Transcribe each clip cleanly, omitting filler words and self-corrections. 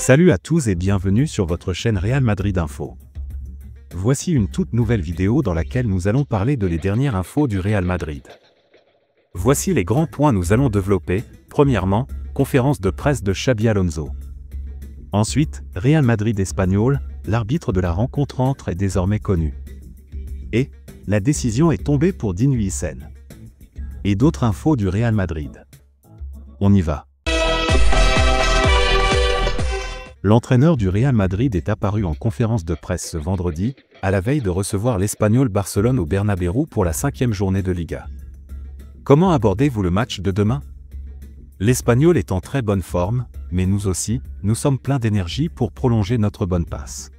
Salut à tous et bienvenue sur votre chaîne Real Madrid Info. Voici une toute nouvelle vidéo dans laquelle nous allons parler de les dernières infos du Real Madrid. Voici les grands points nous allons développer. Premièrement, conférence de presse de Xabi Alonso. Ensuite, Real Madrid Espagnol, l'arbitre de la rencontre entre est désormais connu. Et, la décision est tombée pour Dean Huijsen. Et d'autres infos du Real Madrid. On y va. L'entraîneur du Real Madrid est apparu en conférence de presse ce vendredi, à la veille de recevoir l'Espagnol Barcelone au Bernabéu pour la 5e journée de Liga. Comment abordez-vous le match de demain? L'Espagnol est en très bonne forme, mais nous aussi, nous sommes pleins d'énergie pour prolonger notre bonne passe.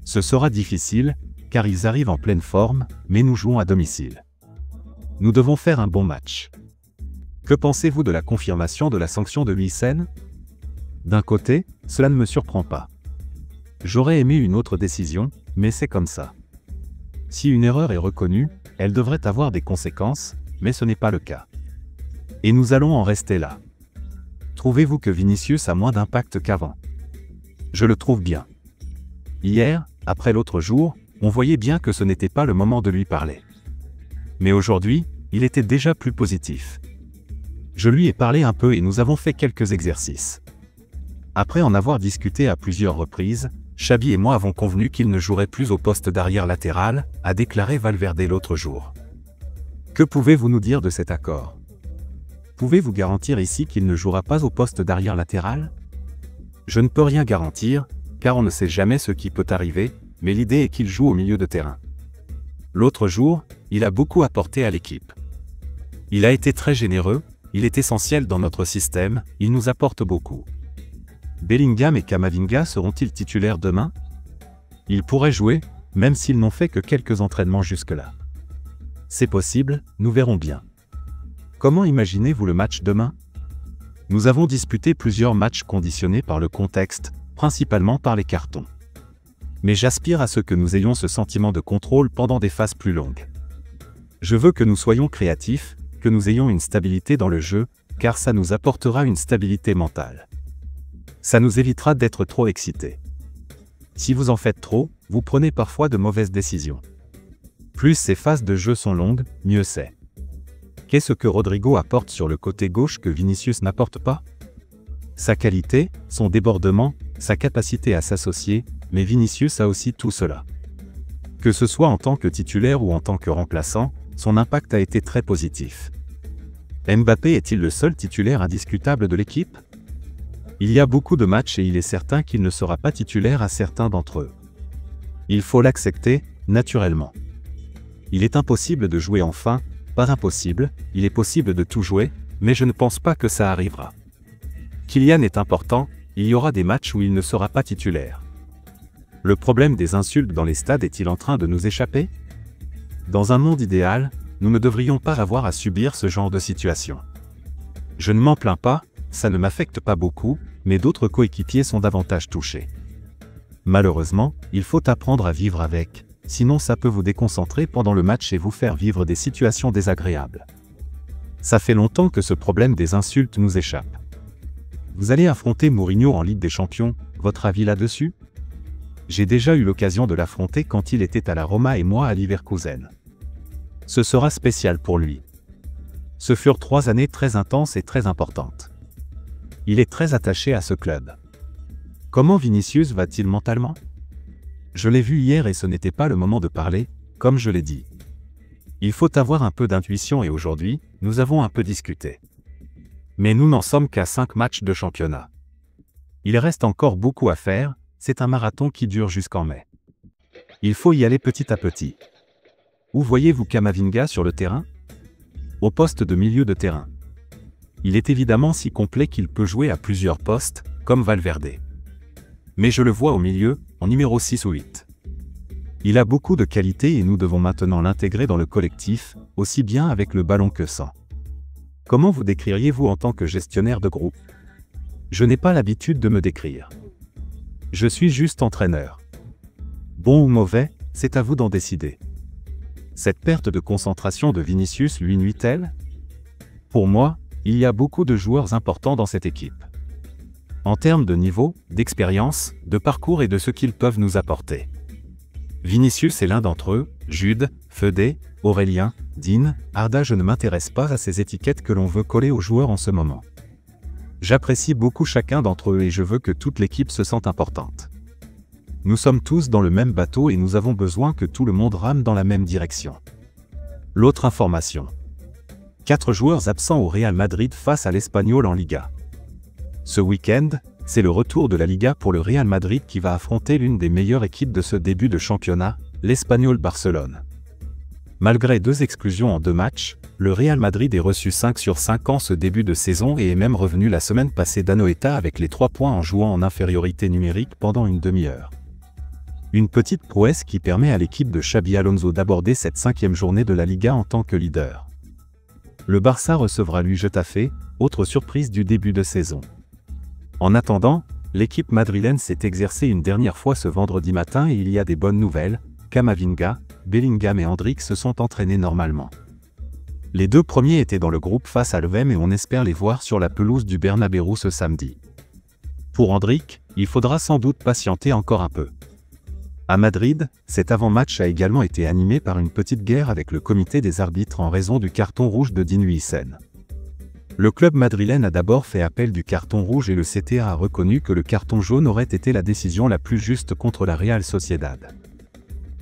Ce sera difficile, car ils arrivent en pleine forme, mais nous jouons à domicile. Nous devons faire un bon match. Que pensez-vous de la confirmation de la sanction de Huijsen? D'un côté, cela ne me surprend pas. J'aurais aimé une autre décision, mais c'est comme ça. Si une erreur est reconnue, elle devrait avoir des conséquences, mais ce n'est pas le cas. Et nous allons en rester là. Trouvez-vous que Vinicius a moins d'impact qu'avant? Je le trouve bien. Hier, après l'autre jour, on voyait bien que ce n'était pas le moment de lui parler. Mais aujourd'hui, il était déjà plus positif. Je lui ai parlé un peu et nous avons fait quelques exercices. Après en avoir discuté à plusieurs reprises, Xabi et moi avons convenu qu'il ne jouerait plus au poste d'arrière latéral, a déclaré Valverde l'autre jour. Que pouvez-vous nous dire de cet accord? Pouvez-vous garantir ici qu'il ne jouera pas au poste d'arrière latéral? Je ne peux rien garantir, car on ne sait jamais ce qui peut arriver, mais l'idée est qu'il joue au milieu de terrain. L'autre jour, il a beaucoup apporté à l'équipe. Il a été très généreux, il est essentiel dans notre système, il nous apporte beaucoup. Bellingham et Camavinga seront-ils titulaires demain? Ils pourraient jouer, même s'ils n'ont fait que quelques entraînements jusque-là. C'est possible, nous verrons bien. Comment imaginez-vous le match demain? Nous avons disputé plusieurs matchs conditionnés par le contexte, principalement par les cartons. Mais j'aspire à ce que nous ayons ce sentiment de contrôle pendant des phases plus longues. Je veux que nous soyons créatifs, que nous ayons une stabilité dans le jeu, car ça nous apportera une stabilité mentale. Ça nous évitera d'être trop excités. Si vous en faites trop, vous prenez parfois de mauvaises décisions. Plus ces phases de jeu sont longues, mieux c'est. Qu'est-ce que Rodrigo apporte sur le côté gauche que Vinicius n'apporte pas? Sa qualité, son débordement, sa capacité à s'associer, mais Vinicius a aussi tout cela. Que ce soit en tant que titulaire ou en tant que remplaçant, son impact a été très positif. Mbappé est-il le seul titulaire indiscutable de l'équipe? Il y a beaucoup de matchs et il est certain qu'il ne sera pas titulaire à certains d'entre eux. Il faut l'accepter, naturellement. Il est impossible de jouer enfin, pas impossible, il est possible de tout jouer, mais je ne pense pas que ça arrivera. Kylian est important, il y aura des matchs où il ne sera pas titulaire. Le problème des insultes dans les stades est-il en train de nous échapper? Dans un monde idéal, nous ne devrions pas avoir à subir ce genre de situation. Je ne m'en plains pas, ça ne m'affecte pas beaucoup, mais d'autres coéquipiers sont davantage touchés. Malheureusement, il faut apprendre à vivre avec, sinon ça peut vous déconcentrer pendant le match et vous faire vivre des situations désagréables. Ça fait longtemps que ce problème des insultes nous échappe. Vous allez affronter Mourinho en Ligue des Champions, votre avis là-dessus? J'ai déjà eu l'occasion de l'affronter quand il était à la Roma et moi à Leverkusen. Ce sera spécial pour lui. Ce furent 3 années très intenses et très importantes. Il est très attaché à ce club. Comment Vinicius va-t-il mentalement? Je l'ai vu hier et ce n'était pas le moment de parler, comme je l'ai dit. Il faut avoir un peu d'intuition et aujourd'hui, nous avons un peu discuté. Mais nous n'en sommes qu'à 5 matchs de championnat. Il reste encore beaucoup à faire, c'est un marathon qui dure jusqu'en mai. Il faut y aller petit à petit. Où voyez-vous Camavinga sur le terrain? Au poste de milieu de terrain. Il est évidemment si complet qu'il peut jouer à plusieurs postes, comme Valverde. Mais je le vois au milieu, en numéro 6 ou 8. Il a beaucoup de qualités et nous devons maintenant l'intégrer dans le collectif, aussi bien avec le ballon que sans. Comment vous décririez-vous en tant que gestionnaire de groupe? Je n'ai pas l'habitude de me décrire. Je suis juste entraîneur. Bon ou mauvais, c'est à vous d'en décider. Cette perte de concentration de Vinicius lui nuit-elle? Pour moi, il y a beaucoup de joueurs importants dans cette équipe. en termes de niveau, d'expérience, de parcours et de ce qu'ils peuvent nous apporter. Vinicius est l'un d'entre eux, Jude, Fede, Aurélien, Dean, Arda. Je ne m'intéresse pas à ces étiquettes que l'on veut coller aux joueurs en ce moment. J'apprécie beaucoup chacun d'entre eux et je veux que toute l'équipe se sente importante. Nous sommes tous dans le même bateau et nous avons besoin que tout le monde rame dans la même direction. L'autre information. 4 joueurs absents au Real Madrid face à l'Espanyol en Liga. Ce week-end, c'est le retour de la Liga pour le Real Madrid qui va affronter l'une des meilleures équipes de ce début de championnat, l'Espanyol Barcelone. Malgré 2 exclusions en 2 matchs, le Real Madrid est reçu 5 sur 5 en ce début de saison et est même revenu la semaine passée d'Anoeta avec les 3 points en jouant en infériorité numérique pendant une demi-heure. Une petite prouesse qui permet à l'équipe de Xabi Alonso d'aborder cette 5e journée de la Liga en tant que leader. Le Barça recevra lui Getafe, autre surprise du début de saison. En attendant, l'équipe madrilène s'est exercée une dernière fois ce vendredi matin et il y a des bonnes nouvelles, Camavinga, Bellingham et Endrick se sont entraînés normalement. Les 2 premiers étaient dans le groupe face à l'OM et on espère les voir sur la pelouse du Bernabéu ce samedi. Pour Endrick, il faudra sans doute patienter encore un peu. À Madrid, cet avant-match a également été animé par une petite guerre avec le comité des arbitres en raison du carton rouge de Dean Huijsen. Le club madrilène a d'abord fait appel du carton rouge et le CTA a reconnu que le carton jaune aurait été la décision la plus juste contre la Real Sociedad.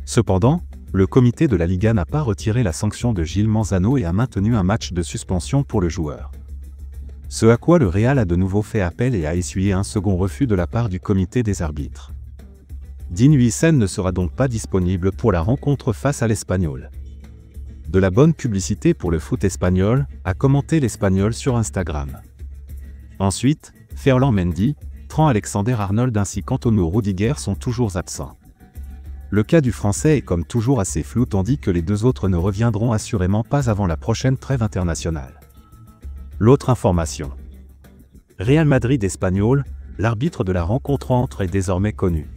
Cependant, le comité de la Liga n'a pas retiré la sanction de Gil Manzano et a maintenu un match de suspension pour le joueur. Ce à quoi le Real a de nouveau fait appel et a essuyé un second refus de la part du comité des arbitres. Dean Huijsen ne sera donc pas disponible pour la rencontre face à l'Espanyol. De la bonne publicité pour le foot espagnol, a commenté l'Espagnol sur Instagram. Ensuite, Ferland Mendy, Trent Alexander-Arnold ainsi qu'Antonio Rudiger sont toujours absents. Le cas du Français est comme toujours assez flou tandis que les 2 autres ne reviendront assurément pas avant la prochaine trêve internationale. L'autre information. Real Madrid-Espanyol, l'arbitre de la rencontre entre est désormais connu.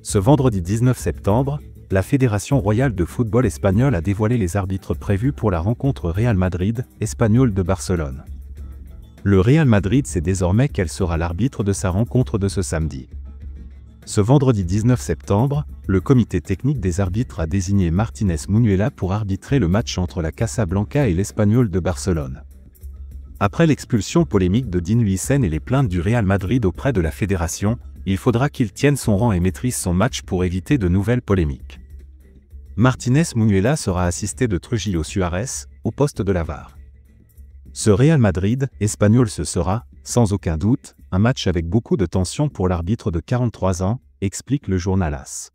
Ce vendredi 19 septembre, la Fédération royale de football espagnole a dévoilé les arbitres prévus pour la rencontre Real Madrid-Espanyol de Barcelone. Le Real Madrid sait désormais quel sera l'arbitre de sa rencontre de ce samedi. Ce vendredi 19 septembre, le comité technique des arbitres a désigné Martínez Munuela pour arbitrer le match entre la Casablanca et l'Espanyol de Barcelone. Après l'expulsion polémique de Dean Huijsen et les plaintes du Real Madrid auprès de la fédération, il faudra qu'il tienne son rang et maîtrise son match pour éviter de nouvelles polémiques. Martínez Munuela sera assisté de Trujillo Suárez, au poste de la VAR. Ce Real Madrid-Espanyol ce sera, sans aucun doute, un match avec beaucoup de tension pour l'arbitre de 43 ans, explique le journal AS.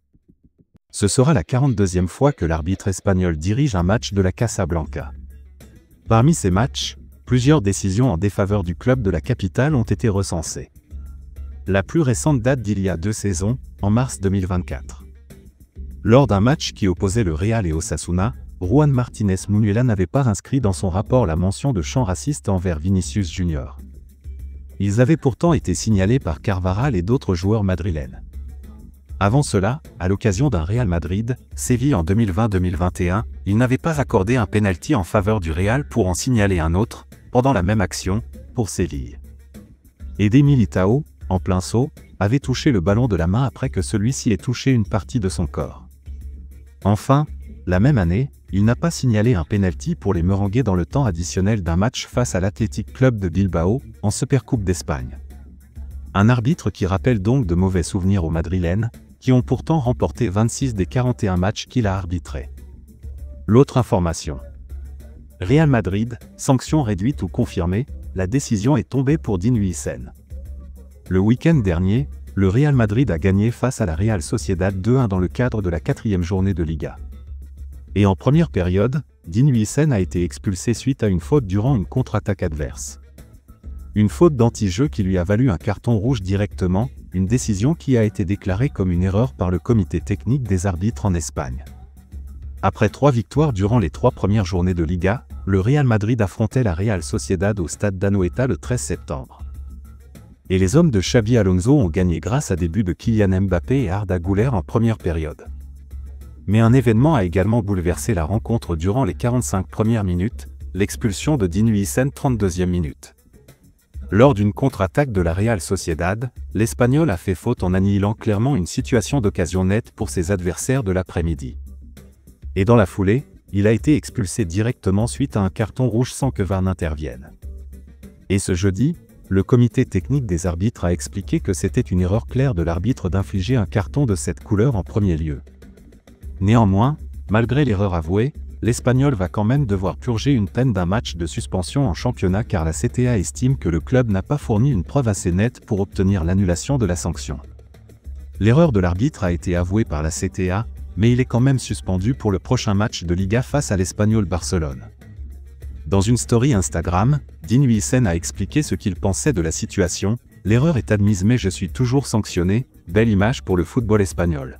Ce sera la 42e fois que l'arbitre espagnol dirige un match de la Casablanca. Parmi ces matchs, plusieurs décisions en défaveur du club de la capitale ont été recensées. La plus récente date d'il y a 2 saisons, en mars 2024. Lors d'un match qui opposait le Real et Osasuna, Juan Martínez Munuela n'avait pas inscrit dans son rapport la mention de chant raciste envers Vinicius Junior. Ils avaient pourtant été signalés par Carvajal et d'autres joueurs madrilènes. Avant cela, à l'occasion d'un Real Madrid-Séville en 2020-2021, il n'avait pas accordé un penalty en faveur du Real pour en signaler un autre, pendant la même action, pour Séville. Eder Militão, en plein saut, avait touché le ballon de la main après que celui-ci ait touché une partie de son corps. Enfin, la même année, il n'a pas signalé un penalty pour les Merengues dans le temps additionnel d'un match face à l'Athletic Club de Bilbao, en Supercoupe d'Espagne. Un arbitre qui rappelle donc de mauvais souvenirs aux Madrilènes, qui ont pourtant remporté 26 des 41 matchs qu'il a arbitrés. L'autre information. Real Madrid, sanction réduite ou confirmée, la décision est tombée pour Dean Huijsen. Le week-end dernier, le Real Madrid a gagné face à la Real Sociedad 2-1 dans le cadre de la 4e journée de Liga. Et en première période, Dean Huijsen a été expulsé suite à une faute durant une contre-attaque adverse. Une faute d'anti-jeu qui lui a valu un carton rouge directement, une décision qui a été déclarée comme une erreur par le comité technique des arbitres en Espagne. Après 3 victoires durant les 3 premières journées de Liga, le Real Madrid affrontait la Real Sociedad au stade d'Anoeta le 13 septembre. Et les hommes de Xabi Alonso ont gagné grâce à des buts de Kylian Mbappé et Arda Güler en première période. Mais un événement a également bouleversé la rencontre durant les 45 premières minutes, l'expulsion de Dean Huijsen 32e minute. Lors d'une contre-attaque de la Real Sociedad, l'Espagnol a fait faute en annihilant clairement une situation d'occasion nette pour ses adversaires de l'après-midi. Et dans la foulée, il a été expulsé directement suite à un carton rouge sans que VAR n'intervienne. Et ce jeudi, le comité technique des arbitres a expliqué que c'était une erreur claire de l'arbitre d'infliger un carton de cette couleur en premier lieu. Néanmoins, malgré l'erreur avouée, l'Espagnol va quand même devoir purger une peine d'un match de suspension en championnat car la CTA estime que le club n'a pas fourni une preuve assez nette pour obtenir l'annulation de la sanction. L'erreur de l'arbitre a été avouée par la CTA, mais il est quand même suspendu pour le prochain match de Liga face à l'Espanyol Barcelone. Dans une story Instagram, Dean Huijsen a expliqué ce qu'il pensait de la situation. « L'erreur est admise mais je suis toujours sanctionné, belle image pour le football espagnol.